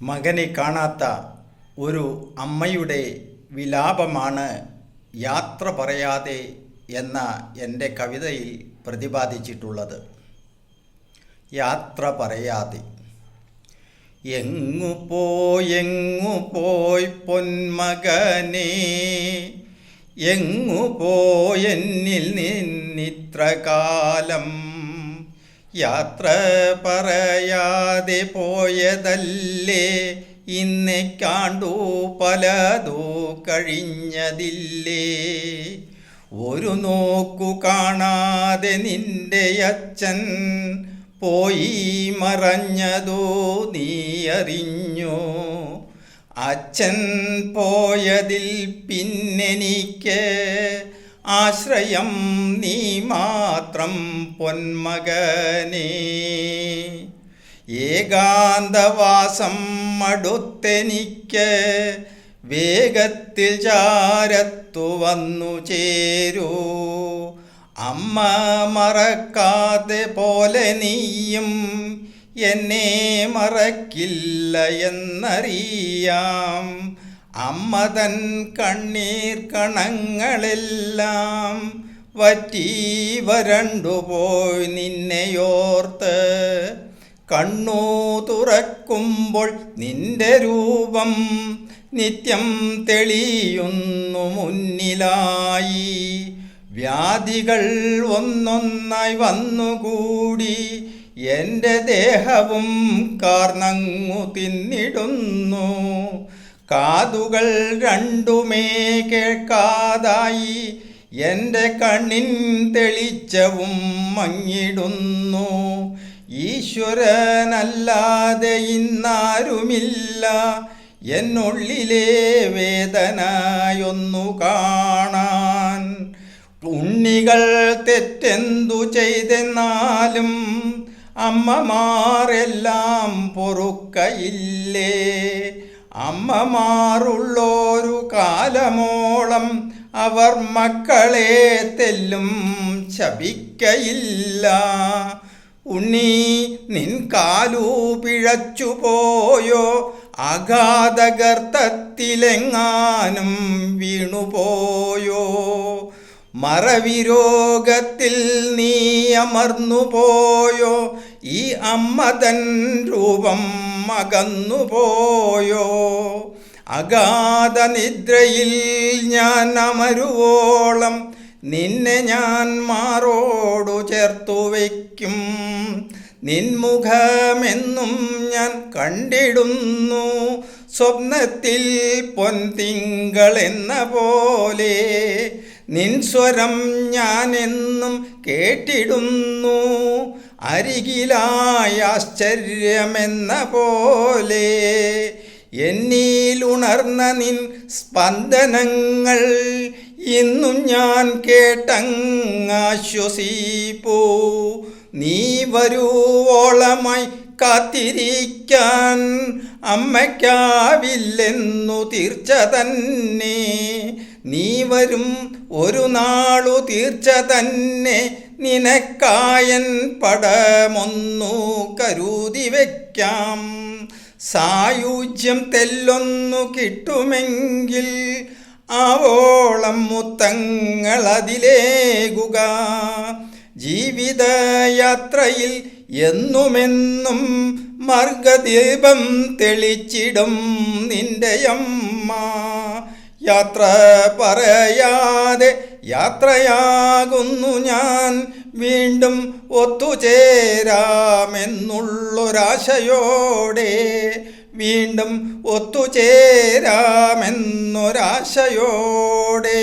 മകനെ കാണാത്ത ഒരു അമ്മയുടെ വിലാപമാണ് യാത്ര പറയാതെ എന്ന എൻ്റെ കവിതയിൽ പ്രതിപാദിച്ചിട്ടുള്ളത്. യാത്ര പറയാതെ എങ്ങു പോയി പൊന്മകനേ, എങ്ങു പോയെന്നിൽ നിന്നിത്ര കാലം, യാത്ര പറയാതെ പോയതല്ലേ ഇന്നെ കാണ്ടു പലതോ കഴിഞ്ഞതില്ലേ. ഒരു നോക്കു കാണാതെ നിന്റെ അച്ഛൻ പോയി മറഞ്ഞതോ നീ അറിഞ്ഞോ. അച്ഛൻ പോയതിൽ പിന്നെനിക്ക് ആശ്രയം നീ മാത്രം പൊന്മകനേ. ഏകാന്തവാസം അടുത്തെനിക്ക് വേഗത്തിൽ ചാരത്തു വന്നു ചേരൂ. അമ്മ മറക്കാതെ പോലെ നീയും എന്നെ മറക്കില്ല എന്നറിയാം. അമ്മ തൻ കണ്ണീർ കണങ്ങളെല്ലാം വറ്റി വരണ്ടുപോയി നിന്നെയോർത്ത്. കണ്ണു തുറക്കുമ്പോൾ നിന്റെ രൂപം നിത്യം തെളിയുന്നു മുന്നിലായി. വ്യാധികൾ ഒന്നൊന്നായി വന്നുകൂടി എൻ്റെ ദേഹവും കാർന്നങ്ങു തിന്നിടുന്നു. കാതുകൾ രണ്ടുമേ കേൾക്കാതായി എൻ്റെ കണ്ണിൻ തെളിച്ചവും മങ്ങിടുന്നു. ഈശ്വരനല്ലാതെ ഇന്നാരുമില്ല എന്നുള്ളിലെ വേദനയൊന്നു കാണാൻ. ഉണ്ണികൾ തെറ്റെന്തു ചെയ്തെന്നാലും അമ്മമാരെല്ലാം പൊറുക്കയില്ലേ. അമ്മമാരുള്ളൊരു കാലമോളം അവർ മക്കളെ തെല്ലും ശപിക്കയില്ല. ഉണ്ണി നിൻ കാലു പിഴച്ചുപോയോ, അഗാധഗർത്തത്തിലെങ്ങാനും വീണുപോയോ. മറവിരോഗത്തിൽ നീ അമർന്നുപോയോ, ഈ അമ്മതൻ രൂപം അകന്നുപോയോ. അഗാധ നിദ്രയിൽ ഞാൻ അമരുവോളം നിന്നെ ഞാൻ മാറോടു ചേർത്തു വയ്ക്കും. നിൻമുഖമെന്നും ഞാൻ കണ്ടിടുന്നു സ്വപ്നത്തിൽ പൊൻതിങ്കളെന്ന പോലെ. നിൻ സ്വരം ഞാനെന്നും കേട്ടിടുന്നു അരികിലായ ആശ്ചര്യമെന്ന പോലെ. എന്നിലുണർന്ന നിൻ സ്പന്ദനങ്ങൾ ഇന്നും ഞാൻ കേട്ടങ്ങാശ്വസിപ്പൂ. നീ വരുവോളമായി കാത്തിരിക്കാൻ അമ്മയ്ക്കാവില്ലെന്നു തീർച്ച തന്നെ. നീ വരും ഒരു നാളു തീർച്ച തന്നെ, നിനക്കായൻ പടമൊന്നു കരുതി വയ്ക്കാം. സായുജ്യം തെല്ലൊന്നു കിട്ടുമെങ്കിൽ ആവോളം മുത്തങ്ങൾ അതിലേകുക. ജീവിതയാത്രയിൽ എന്നുമെന്നും മാർഗദീപം തെളിച്ചിടും നിന്റെ അമ്മ. യാത്ര പറയാതെ യാത്രയാകുന്നു ഞാൻ, വീണ്ടും ഒത്തുചേരാമെന്നുള്ളൊരാശയോടെ. വീണ്ടും ഒത്തുചേരാമെന്നൊരാശയോടെ.